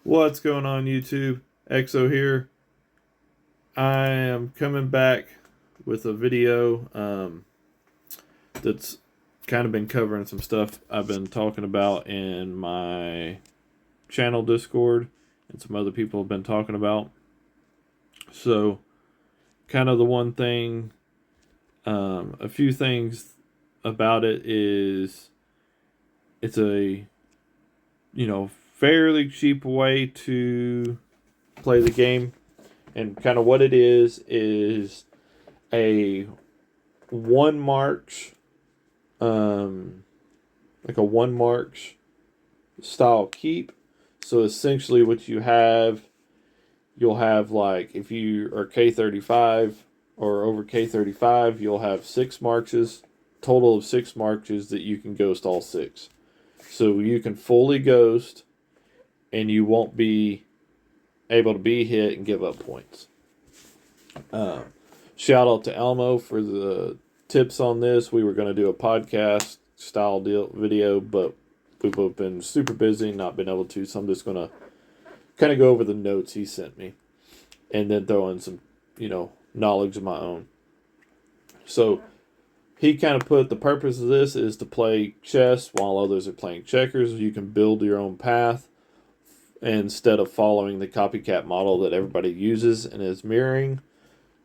What's going on, YouTube? EXO here. I am coming back with a video that's kind of been covering some stuff I've been talking about in my channel Discord and some other people have been talking about. So, kind of the one thing, a few things about it is it's a, fairly cheap way to play the game. And kind of what it is a one march, like a one march style keep. So essentially, what you'll have like if you are K35 or over K35, you'll have 6 marches, total of 6 marches that you can ghost all 6. So you can fully ghost, and you won't be able to be hit and give up points. Uh, Shout out to Elmo for the tips on this. We were going to do a podcast style video, but we've both been super busy, not been able to. So I'm just going to kind of go over the notes he sent me and then throw in some, knowledge of my own. So he kind of put the purpose of this is to play chess while others are playing checkers. You can build your own path instead of following the copycat model that everybody uses and is mirroring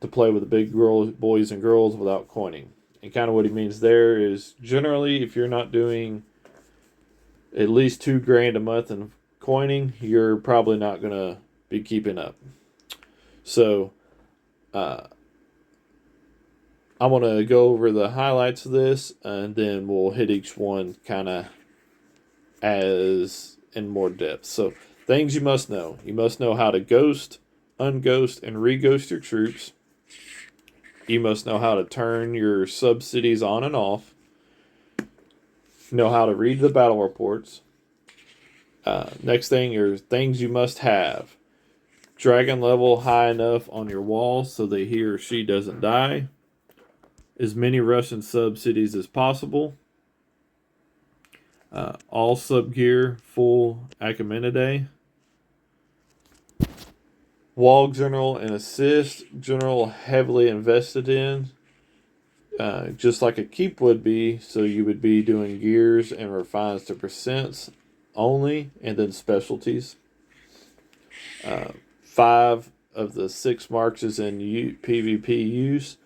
to play with the big boys and girls without coining. And kind of what he means there is generally if you're not doing at least $2,000 a month in coining, you're probably not going to be keeping up. So I'm going to go over the highlights of this and then we'll hit each one kind of as in more depth. So things you must know. You must know how to ghost, unghost, and re-ghost your troops. You must know how to turn your sub-cities on and off. Know how to read the battle reports. Next thing are things you must have. Dragon level high enough on your wall so that he or she doesn't die. As many Russian sub-cities as possible. All sub-gear full Achaemenidae. Wall general and assist general heavily invested in, just like a keep would be. So you would be doing gears and refines to percents only, and then specialties. 5 of the 6 marches in PvP use.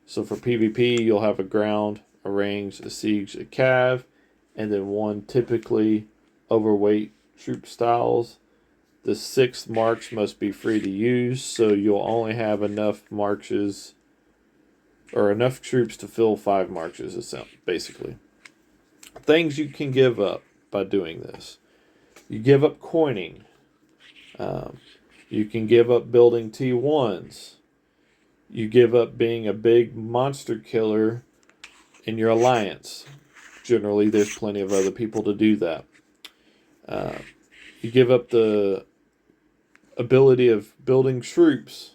So for PvP, you'll have a ground, a range, a siege, a cav, and then 1 typically overweight troop styles. The 6th march must be free to use, so you'll only have enough marches or enough troops to fill 5 marches, basically. Things you can give up by doing this. You give up coining. You can give up building T1s. You give up being a big monster killer in your alliance. Generally, there's plenty of other people to do that. You give up the ability of building troops,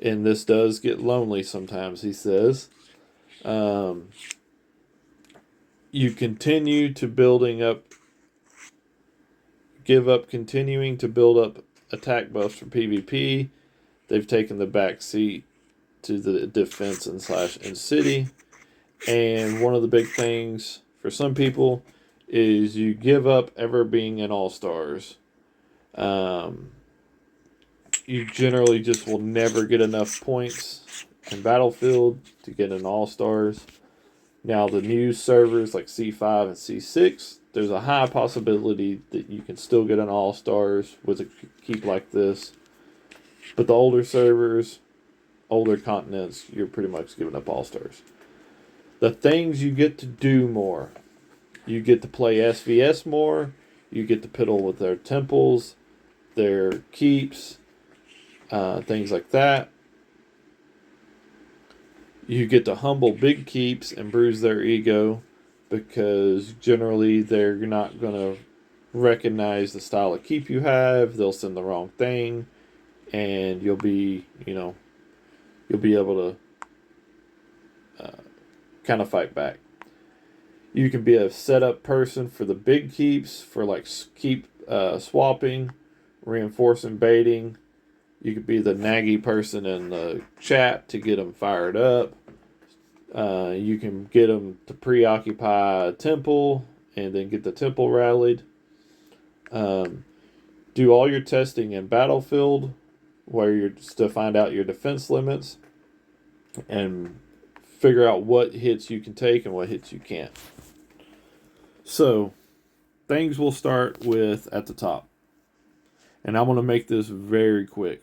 and this does get lonely sometimes, he says. You continue to give up continuing to build up attack buffs for PvP. They've taken the back seat to the defense and city. And one of the big things for some people is you give up ever being in All-Stars. You generally just will never get enough points in Battlefield to get an All-Stars. Now, the new servers like C5 and C6, there's a high possibility that you can still get an All-Stars with a keep like this. But the older servers, older continents, you're pretty much giving up All-Stars. The things you get to do more. You get to play SVS more. You get to piddle with their temples, their keeps, things like that. You get to humble big keeps and bruise their ego because generally they're not going to recognize the style of keep you have. They'll send the wrong thing, and you'll be able to kind of fight back. You can be a setup person for the big keeps for like keep swapping reinforcing baiting. You could be the naggy person in the chat to get them fired up. You can get them to preoccupy a temple and then get the temple rallied. Do all your testing in Battlefield where you're just to find out your defense limits and figure out what hits you can take and what hits you can't. So, things we'll start with at the top. And I'm going to make this very quick.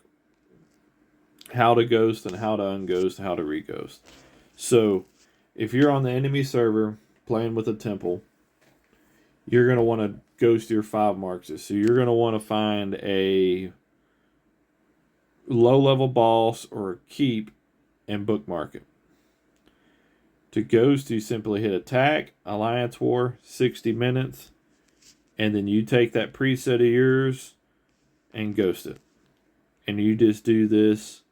How to ghost and how to unghost and how to reghost. So, if you're on the enemy server playing with a temple, you're going to want to ghost your 5 marks. So, you're going to want to find a low-level boss or keep and bookmark it. To ghost, you simply hit attack, alliance war, 60 minutes, and then you take that preset of yours and ghost it. And you just do this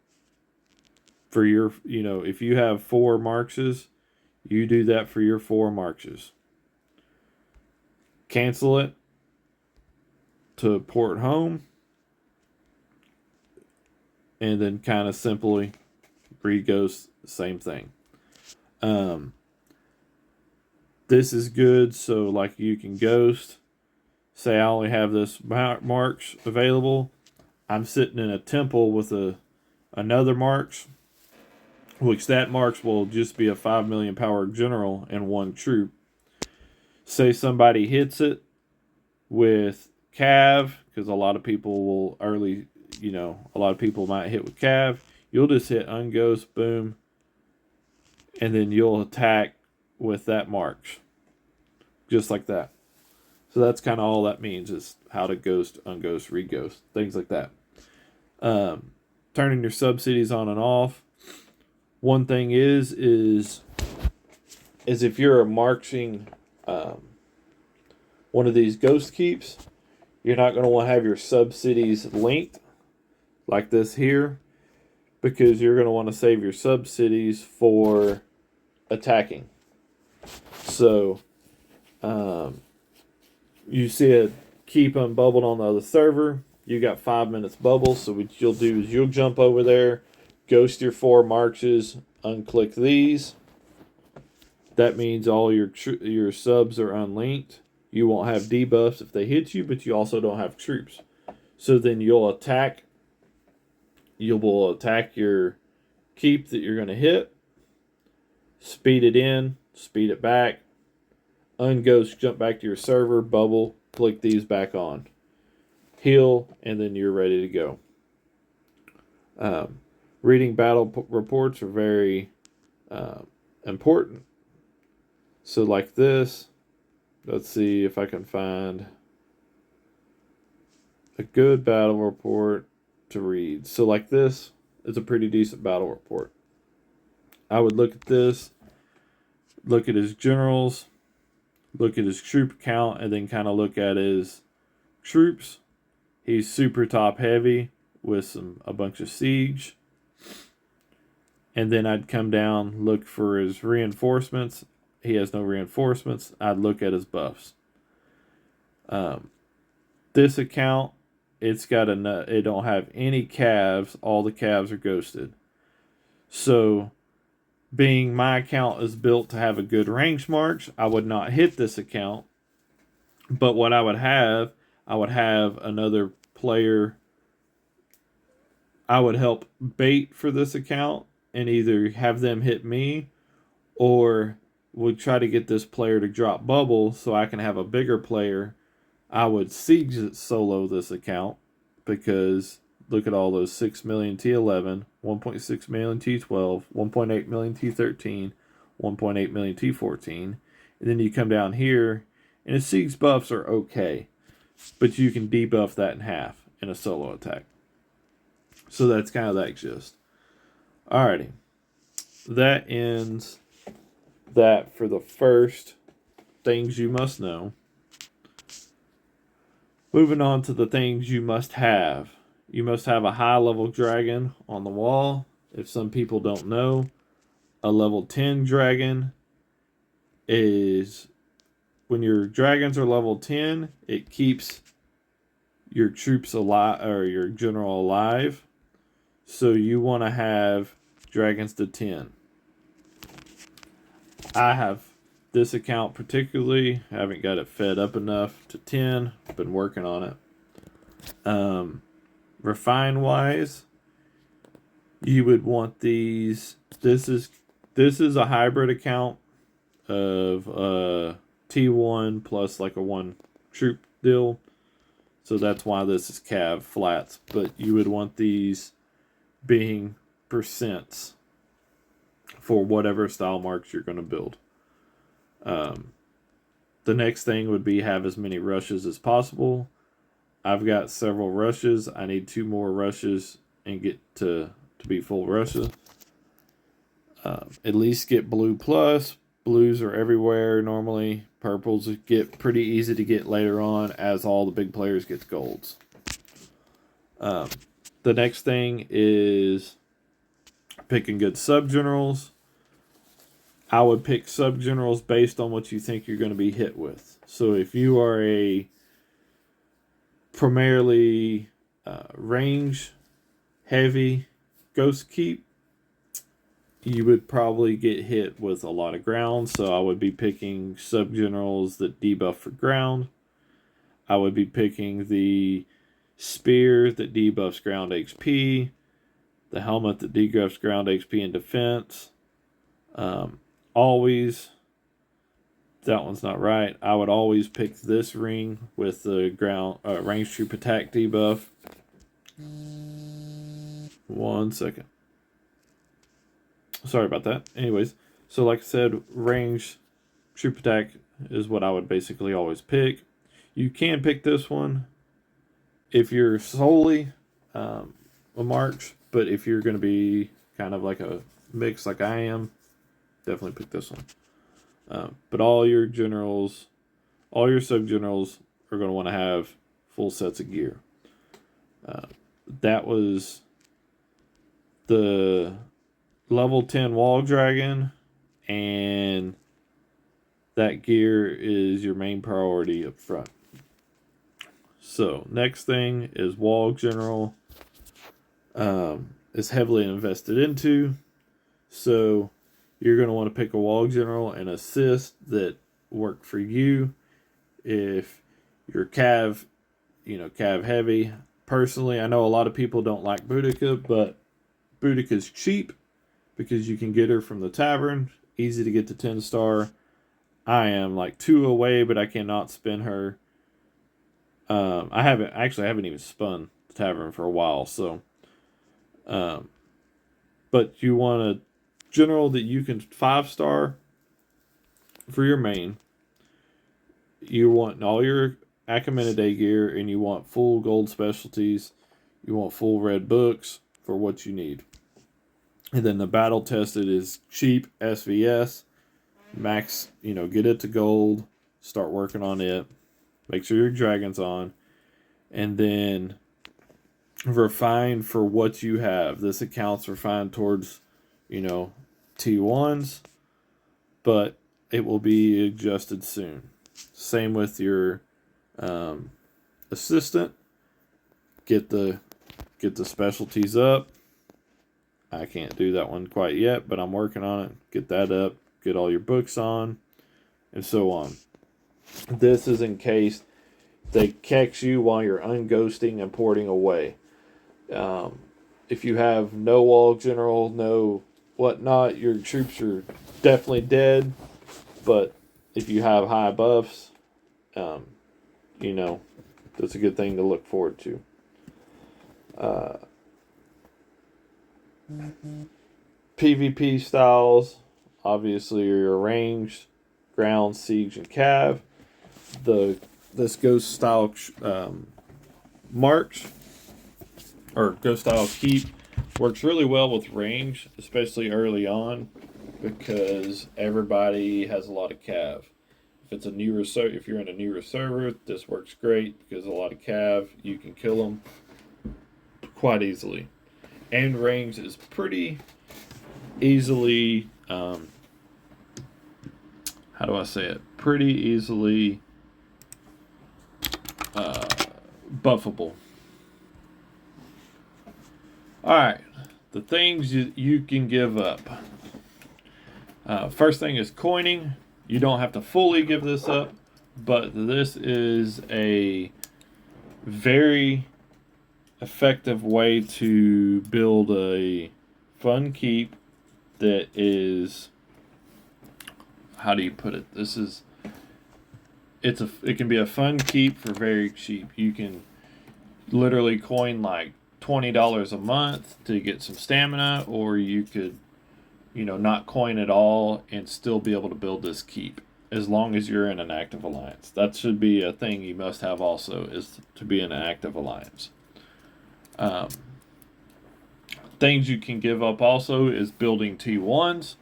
for your, if you have 4 markses, you do that for your 4 markses. Cancel it to port home, and then kind of simply re-ghost the same thing. This is good, so like you can ghost. Say I only have this marks available. I'm sitting in a temple with another marks, which that marks will just be a 5 million power general and 1 troop. Say somebody hits it with Cav, because a lot of people will a lot of people might hit with Cav. You'll just hit unghost, boom, and then you'll attack with that marks. Just like that. So that's kind of all that means, is how to ghost, unghost, reghost, things like that. Turning your subsidies on and off. One thing is if you're marching one of these ghost keeps, you're not going to want to have your subsidies linked like this here, because you're going to want to save your subsidies for attacking. So, you see a keep unbubbled on the other server. You got 5 minutes bubble. So what you'll do is you'll jump over there, ghost your 4 marches, unclick these. That means all your subs are unlinked. You won't have debuffs if they hit you, but you also don't have troops. So then you'll attack. You will attack your keep that you're going to hit. Speed it in, speed it back. Unghost, jump back to your server, bubble, click these back on. Heal, and then you're ready to go. Reading battle reports are very important. So like this, let's see if I can find a good battle report to read. So like this is a pretty decent battle report. I would look at this, look at his generals, look at his troop count, and then kind of look at his troops. He's super top heavy with a bunch of siege. And then I'd come down, look for his reinforcements. He has no reinforcements. I'd look at his buffs. This account, it don't have any calves. All the calves are ghosted. So, being my account is built to have a good range march, I would not hit this account. But what I would have another player. I would help bait for this account and either have them hit me, or would try to get this player to drop bubble so I can have a bigger player. I would siege solo this account, because look at all those 6 million T11, 1.6 million T12, 1.8 million T13, 1.8 million T14. And then you come down here, and the siege buffs are okay, but you can debuff that in half in a solo attack. So that's kind of that gist. Alrighty. That ends that for the first things you must know. Moving on to the things you must have. You must have a high level dragon on the wall. If some people don't know, a level 10 dragon is, when your dragons are level 10, it keeps your troops alive or your general alive. So you want to have dragons to 10. I have this account particularly. I haven't got it fed up enough to 10. Been working on it. Refine wise, you would want these. This is a hybrid account of T1 plus like a 1 troop deal. So that's why this is cav flats. But you would want these being percents for whatever style marks you're going to build. The next thing would be have as many rushes as possible. I've got several rushes. I need 2 more rushes and get to be full rushes. At least get blue plus. Blues are everywhere normally. Purples get pretty easy to get later on as all the big players get golds. The next thing is picking good sub-generals. I would pick sub-generals based on what you think you're going to be hit with. So if you are a primarily range heavy ghost keep, you would probably get hit with a lot of ground. So I would be picking sub-generals that debuff for ground. I would be picking the spear that debuffs ground HP, the helmet that debuffs ground HP and defense. Always, that one's not right. I would always pick this ring with the ground range troop attack debuff. 1 second. Sorry about that. Anyways, so like I said, range troop attack is what I would basically always pick. You can pick this one if you're solely a march, but if you're going to be kind of like a mix like I am, definitely pick this one. But all your generals, all your sub-generals are going to want to have full sets of gear. That was the level 10 wall dragon, and that gear is your main priority up front. So next thing is wall general. Is heavily invested into. So you're going to want to pick a wall general and assist that work for you. If you're cav heavy. Personally, I know a lot of people don't like Boudica, but Boudica's cheap because you can get her from the tavern. Easy to get to 10 star. I am like 2 away, but I cannot spin her. I haven't even spun the tavern for a while, so but you want a general that you can 5 star for your main. You want all your Achaemenid gear, and you want full gold specialties. You want full red books for what you need. And then the battle tested is cheap SVS. Max, get it to gold. Start working on it. Make sure your dragon's on. And then refine for what you have. This account's refined towards, T1s. But it will be adjusted soon. Same with your assistant. Get the specialties up. I can't do that one quite yet, but I'm working on it. Get that up. Get all your books on, and so on. This is in case they catch you while you're unghosting and porting away. If you have no wall general, no whatnot, your troops are definitely dead. But if you have high buffs, that's a good thing to look forward to. PvP styles, obviously, are your ranged, ground, siege, and cav. This ghost style march or ghost style keep works really well with range, especially early on, because everybody has a lot of cav. If you're in a newer server, this works great because a lot of cav, you can kill them quite easily. And range is pretty easily, pretty easily buffable. Alright, the things you can give up. First thing is coining. You don't have to fully give this up, but this is a very effective way to build a fun keep that is, how do you put it? It can be a fun keep for very cheap. You can literally coin like $20 a month to get some stamina, or you could, not coin at all and still be able to build this keep as long as you're in an active alliance. That should be a thing you must have also, is to be in an active alliance. Things you can give up also is building T1s.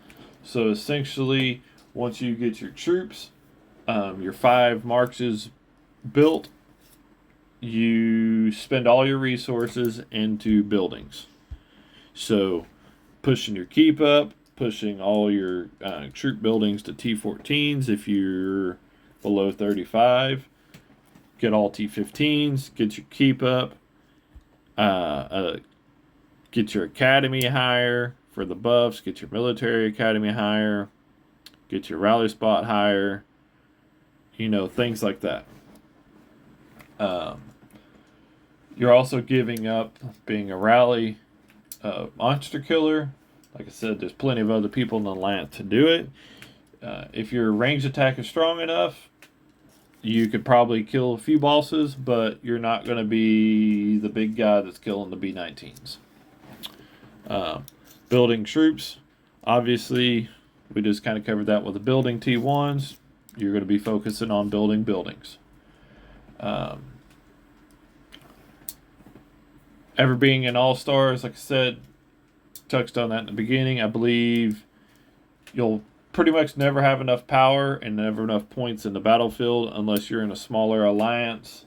So essentially, once you get your troops, your 5 marches built, you spend all your resources into buildings. So pushing your keep up, pushing all your troop buildings to T14s if you're below 35. Get all T15s, get your keep up, get your academy higher for the buffs, get your military academy higher, get your rally spot higher, things like that. You're also giving up being a rally monster killer. Like I said, there's plenty of other people in the land to do it. If your range attack is strong enough, you could probably kill a few bosses, but you're not going to be the big guy that's killing the B-19s. Building troops, obviously, we just kind of covered that with the building T1s. You're going to be focusing on building buildings. Ever being an all-stars, like I said, touched on that in the beginning. I believe you'll pretty much never have enough power and never enough points in the battlefield unless you're in a smaller alliance.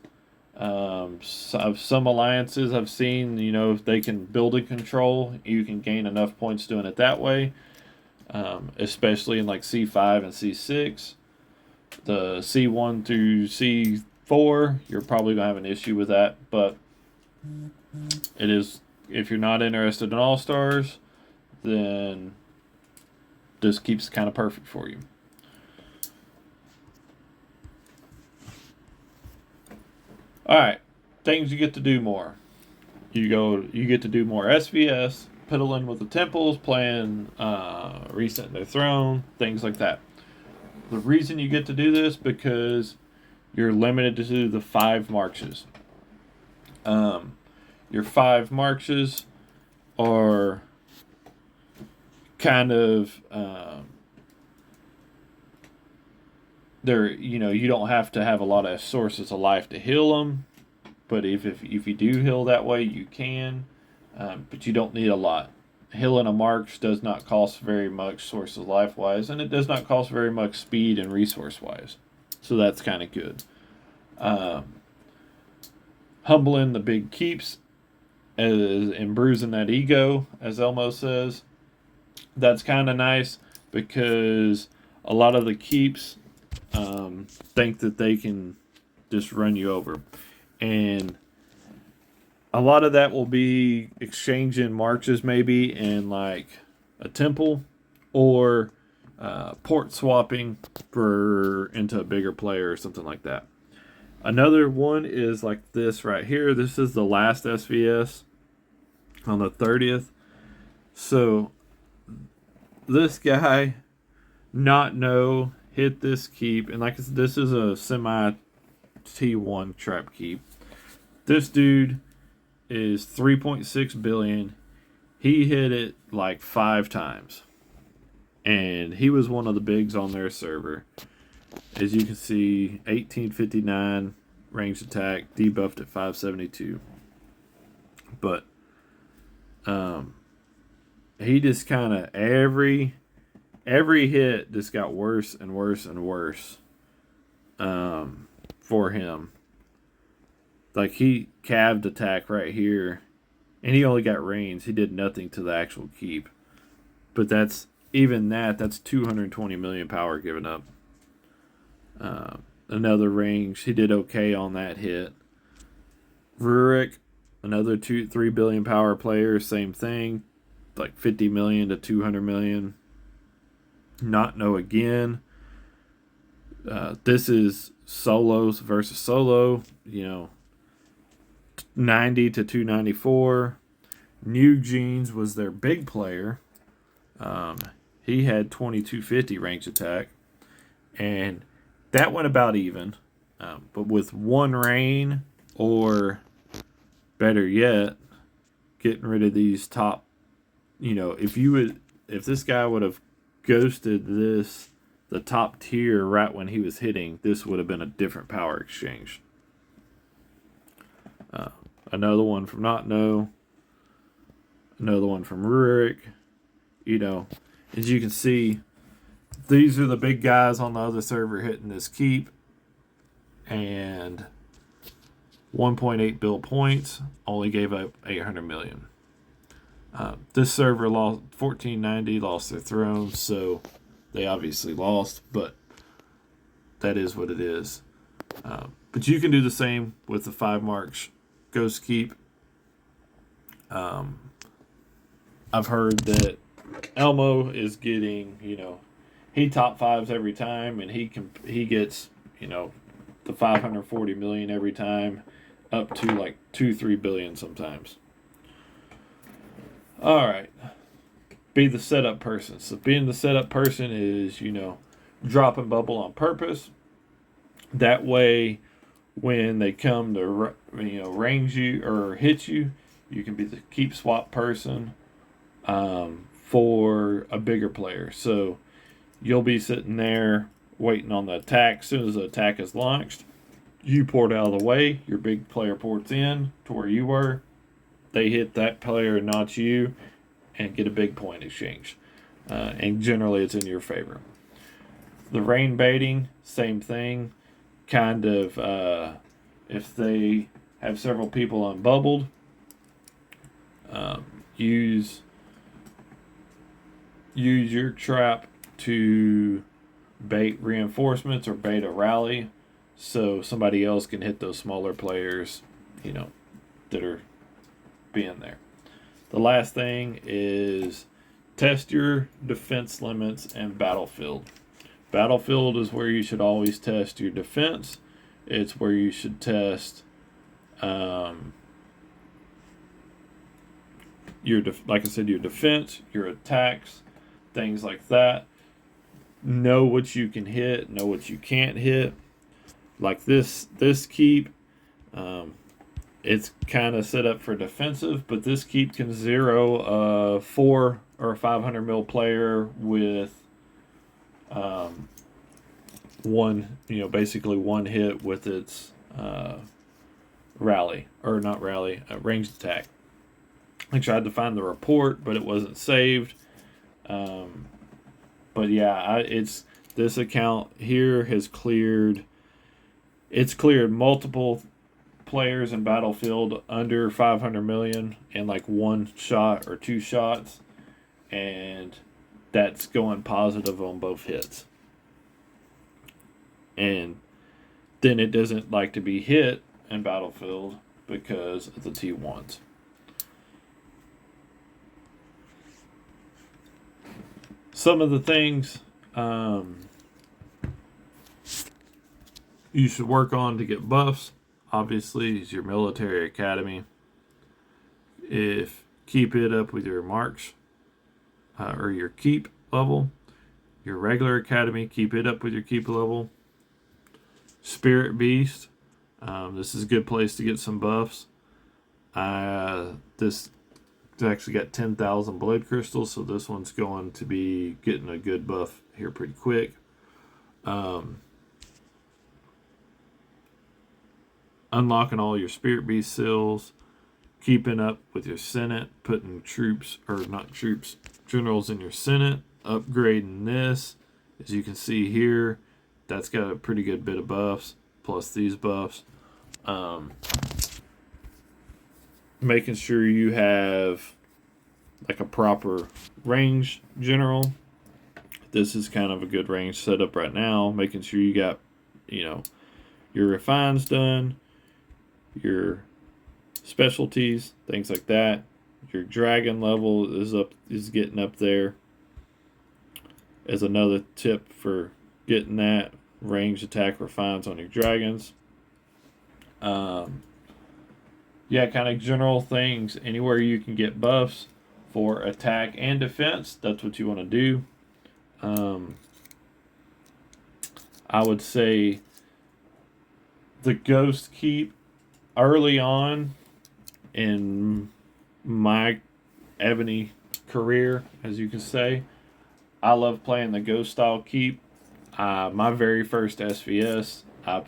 Some alliances I've seen, if they can build and control, you can gain enough points doing it that way. Especially in like C5 and C6. The C1 through C4, you're probably going to have an issue with that, but it is, if you're not interested in all-stars, then this keeps kind of perfect for you. Alright, things you get to do more. You get to do more SVS, piddling with the temples, playing Reset Their Throne, things like that. The reason you get to do this, because you're limited to the 5 marches. Your 5 marches are kind of you don't have to have a lot of sources of life to heal them, but if you do heal that way, you can, but you don't need a lot. Healing a march does not cost very much source of life wise, and it does not cost very much speed and resource wise, so that's kind of good. Humbling the big keeps and bruising that ego, as Elmo says, that's kind of nice, because a lot of the keeps think that they can just run you over, and a lot of that will be exchanging marches maybe in like a temple, or port swapping into a bigger player or something like that. Another one is like this right here. This is the last SVS on the 30th. So this guy hit this keep, and like I said, this is a semi T1 trap keep. This dude is 3.6 billion. He hit it like 5 times, and he was one of the bigs on their server. As you can see, 1859 ranged attack, debuffed at 572. But he just kind of every hit just got worse and worse and worse for him. Like, he calved attack right here, and he only got range. He did nothing to the actual keep. But that's 220 million power given up. Another range, he did okay on that hit. Rurik, another 3 billion power player, same thing, like 50 million to 200 million. Not know again. This is solos versus solo. 90 to 294. New Jeans was their big player. He had 2250 range attack, and that went about even. But with one rain, or better yet, getting rid of these top, if this guy would have ghosted the top tier right when he was hitting, this would have been a different power exchange. Another one from Not Know. Another one from Rurik. As you can see, these are the big guys on the other server hitting this keep. And 1.8 bill points, only gave up 800 million. This server lost 1490, lost their throne, so they obviously lost, but that is what it is. But you can do the same with the 5 marks Ghost Keep. I've heard that Elmo is getting, he top 5s every time, and he gets, the 540 million every time, up to like 2-3 billion sometimes. All right. Be the setup person. So being the setup person is, dropping bubble on purpose. That way, when they come to, range you or hit you, you can be the keep swap person for a bigger player. So you'll be sitting there waiting on the attack. As soon as the attack is launched, you port out of the way. Your big player ports in to where you were. They hit that player and not you, and get a big point exchange. And generally, it's in your favor. The rain baiting, same thing. Kind of, if they have several people unbubbled, use your trap to bait reinforcements or bait a rally, so somebody else can hit those smaller players, that are being there. The last thing is test your defense limits and battlefield. Battlefield is where you should always test your defense. It's where you should test your defense, your attacks, things like that. Know what you can hit, know what you can't hit. Like this keep, it's kind of set up for defensive, but this keep can zero a 4 or a 500 mil player with basically one hit with its ranged attack. I tried to find the report, but it wasn't saved. But yeah, this account here has cleared. It's cleared multiple players in Battlefield under 500 million in like one shot or two shots, and that's going positive on both hits. And then it doesn't like to be hit in Battlefield because of the T1s. Some of the things you should work on to get buffs, obviously, is your military academy. Keep it up with your marks or your keep level. Your regular academy, keep it up with your keep level. Spirit Beast, this is a good place to get some buffs. This actually got 10,000 blood crystals, so this one's going to be getting a good buff here pretty quick. Unlocking all your Spirit Beast seals, keeping up with your Senate, putting generals in your Senate, upgrading this. As you can see here, that's got a pretty good bit of buffs, plus these buffs. Making sure you have like a proper range general. This is kind of a good range setup right now. Making sure you got, your refines done, your specialties, things like that. Your dragon level is getting up there. As another tip for getting that range attack refines on your dragons. Yeah, kind of general things. Anywhere you can get buffs for attack and defense, that's what you want to do. I would say the Ghost Keep early on in my Evony career, as you can say. I love playing the Ghost style Keep. My very first SVS, I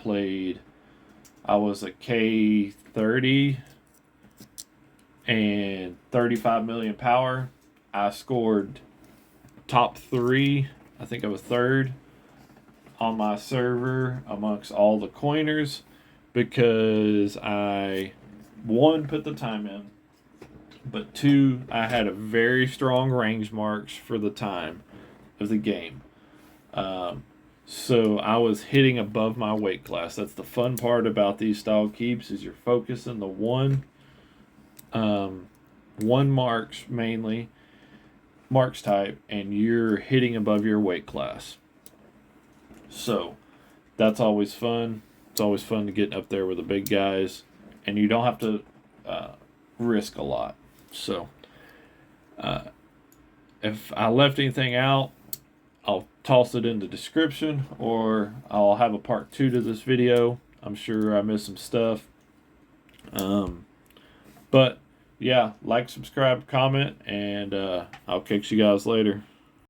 was a K30 and 35 million power. I scored top 3. I think I was 3rd on my server amongst all the coiners because I, 1, put the time in, but 2, I had a very strong range marks for the time of the game. So I was hitting above my weight class. That's the fun part about these style keeps is you're focusing the one marks mainly, marks type, and you're hitting above your weight class. So that's always fun. It's always fun to get up there with the big guys, and you don't have to risk a lot. So if I left anything out, I'll toss it in the description, or I'll have a part 2 to this video. I'm sure I missed some stuff. But yeah, like, subscribe, comment, and I'll catch you guys later.